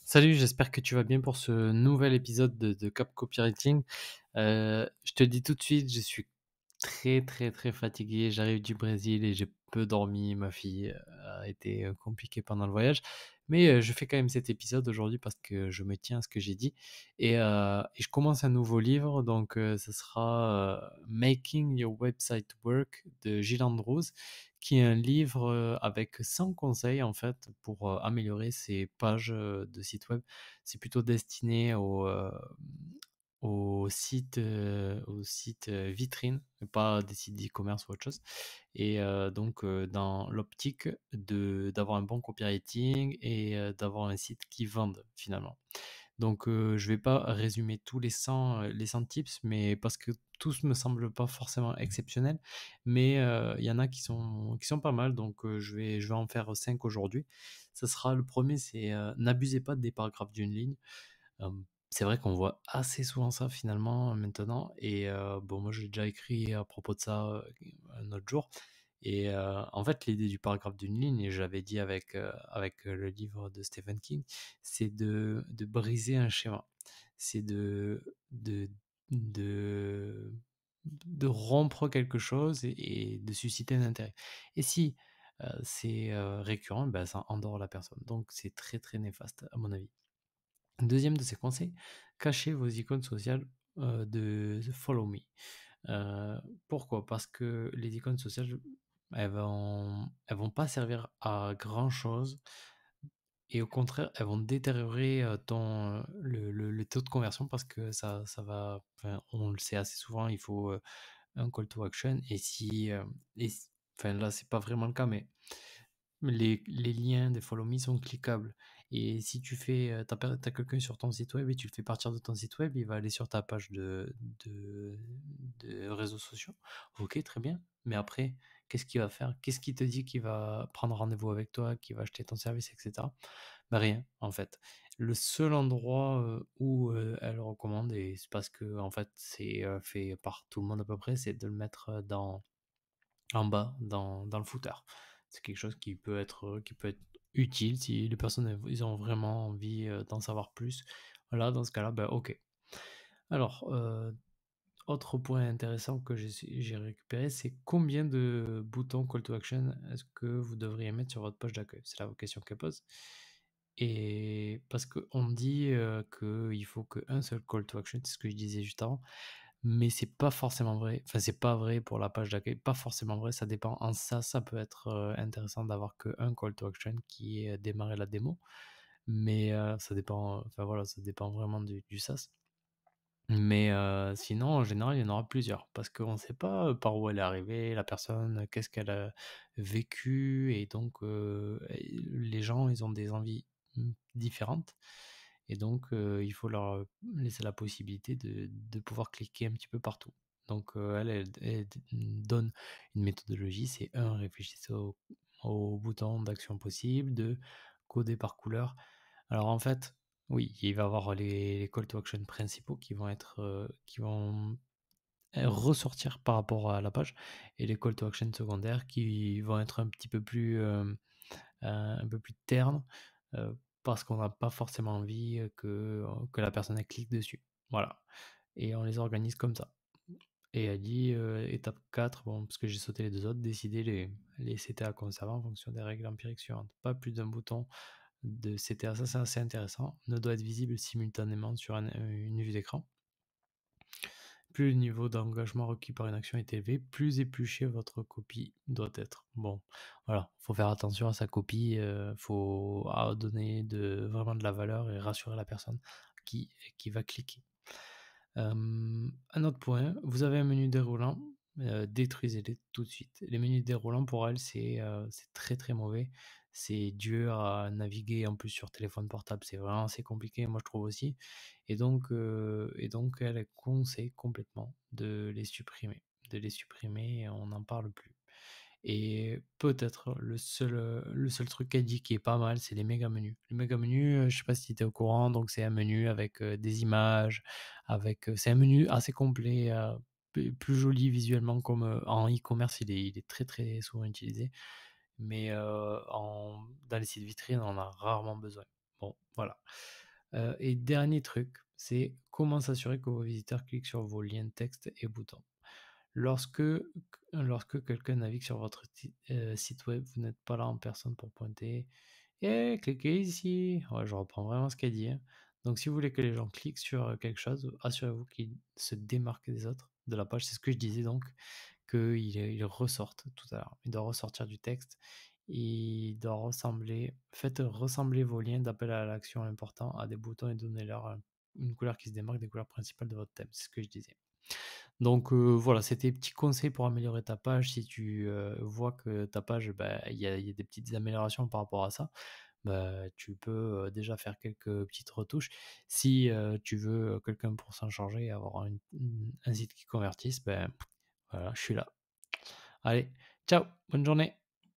Salut, j'espère que tu vas bien pour ce nouvel épisode de Cap Copywriting. Je te le dis tout de suite, je suis très, très, très fatigué. J'arrive du Brésil et j'ai peu dormi. Ma fille a été compliquée pendant le voyage. Mais je fais quand même cet épisode aujourd'hui parce que je me tiens à ce que j'ai dit. Et je commence un nouveau livre, donc ce sera Making Your Website Work de Gilles Andrews, qui est un livre avec 100 conseils en fait pour améliorer ses pages de site web. C'est plutôt destiné aux sites vitrines, et pas des sites d'e-commerce ou autre chose. Et donc, dans l'optique d'avoir un bon copywriting et d'avoir un site qui vende finalement. Donc, je vais pas résumer tous les 100 tips, mais parce que tous me semblent pas forcément exceptionnels, mais il y en a qui sont pas mal, donc je vais en faire 5 aujourd'hui. Ça sera le premier, c'est n'abusez pas des paragraphes d'une ligne. C'est vrai qu'on voit assez souvent ça finalement maintenant, et bon, moi j'ai déjà écrit à propos de ça un autre jour. Et en fait, l'idée du paragraphe d'une ligne, et je l'avais dit avec le livre de Stephen King, c'est de briser un schéma. C'est de, de, de rompre quelque chose et de susciter un intérêt. Et si c'est récurrent, ben, ça endort la personne. Donc c'est très très néfaste à mon avis. Deuxième de ces conseils, cachez vos icônes sociales de Follow Me. Pourquoi? Parce que les icônes sociales, elles vont pas servir à grand chose, et au contraire, elles vont détériorer le taux de conversion, parce que ça va, enfin, on le sait assez souvent, il faut un call to action. Et enfin là, c'est pas vraiment le cas, mais les liens des Follow Me sont cliquables. Et si tu fais, t'as quelqu'un sur ton site web et tu le fais partir de ton site web, il va aller sur ta page de, de réseaux sociaux. Ok, très bien. Mais après, qu'est-ce qu'il va faire? Qu'est-ce qui te dit qu'il va prendre rendez-vous avec toi, qu'il va acheter ton service, etc. Ben rien, en fait. Le seul endroit où elle recommande, et c'est parce que en fait c'est fait par tout le monde à peu près, c'est de le mettre en bas dans le footer. C'est quelque chose qui peut être utile si les personnes ils ont vraiment envie d'en savoir plus. Voilà, dans ce cas-là, ben ok. Alors, autre point intéressant que j'ai récupéré, c'est combien de boutons call to action est-ce que vous devriez mettre sur votre page d'accueil? C'est la question qu'elle pose. Et parce qu'on dit qu'il faut qu'un seul call to action, c'est ce que je disais juste avant, mais c'est pas forcément vrai. Enfin, c'est pas vrai pour la page d'accueil, pas forcément vrai, ça dépend. En ça peut être intéressant d'avoir qu'un call to action qui est démarrer la démo, mais ça dépend, enfin voilà, ça dépend vraiment du SaaS. Mais sinon, en général, il y en aura plusieurs, parce qu'on ne sait pas par où elle est arrivée, la personne, qu'est-ce qu'elle a vécu, et donc les gens, ils ont des envies différentes, et donc il faut leur laisser la possibilité de pouvoir cliquer un petit peu partout. Donc elle donne une méthodologie, c'est un, réfléchissez aux boutons d'action possibles, deux, coder par couleur. Alors en fait, oui, il va y avoir les call to action principaux qui vont ressortir par rapport à la page, et les call to action secondaires qui vont être un peu plus ternes, parce qu'on n'a pas forcément envie que la personne elle clique dessus. Voilà. Et on les organise comme ça. Et elle dit étape 4, bon, parce que j'ai sauté les deux autres, décider les CTA conservants en fonction des règles empiriques suivantes. Pas plus d'un bouton de CTA, ça c'est assez intéressant, ne doit être visible simultanément sur une vue d'écran. Plus le niveau d'engagement requis par une action est élevé, plus épluchée votre copie doit être. Bon, voilà, faut faire attention à sa copie, faut donner vraiment de la valeur et rassurer la personne qui va cliquer. Un autre point, vous avez un menu déroulant, détruisez-les tout de suite. Les menus déroulants pour elle, c'est très très mauvais. C'est dur à naviguer, en plus sur téléphone portable, c'est vraiment assez compliqué, moi je trouve aussi. Et donc elle conseille complètement de les supprimer, et on n'en parle plus. Et peut-être le seul truc qu'elle dit qui est pas mal, c'est les méga menus. Les méga menus, je sais pas si tu es au courant, donc c'est un menu avec des images, c'est un menu assez complet, plus joli visuellement, comme en e-commerce, il est très très souvent utilisé. mais dans les sites vitrines, on en a rarement besoin. Bon, voilà. Et dernier truc, c'est comment s'assurer que vos visiteurs cliquent sur vos liens de texte et boutons. Lorsque quelqu'un navigue sur votre site web, vous n'êtes pas là en personne pour pointer et cliquez ici. Ouais, je reprends vraiment ce qu'elle dit, hein. Donc, si vous voulez que les gens cliquent sur quelque chose, assurez-vous qu'ils se démarquent des autres de la page. C'est ce que je disais donc, qu'il ressorte tout à l'heure. Il doit ressortir du texte. Il doit ressembler. Faites ressembler vos liens d'appel à l'action importants à des boutons et donnez-leur une couleur qui se démarque des couleurs principales de votre thème. C'est ce que je disais. Donc voilà, c'était des petits conseils pour améliorer ta page. Si tu vois que ta page, bah, il y a des petites améliorations par rapport à ça, bah, tu peux déjà faire quelques petites retouches. Si tu veux quelqu'un pour s'en charger et avoir un site qui convertisse, ben voilà, je suis là. Allez, ciao, bonne journée.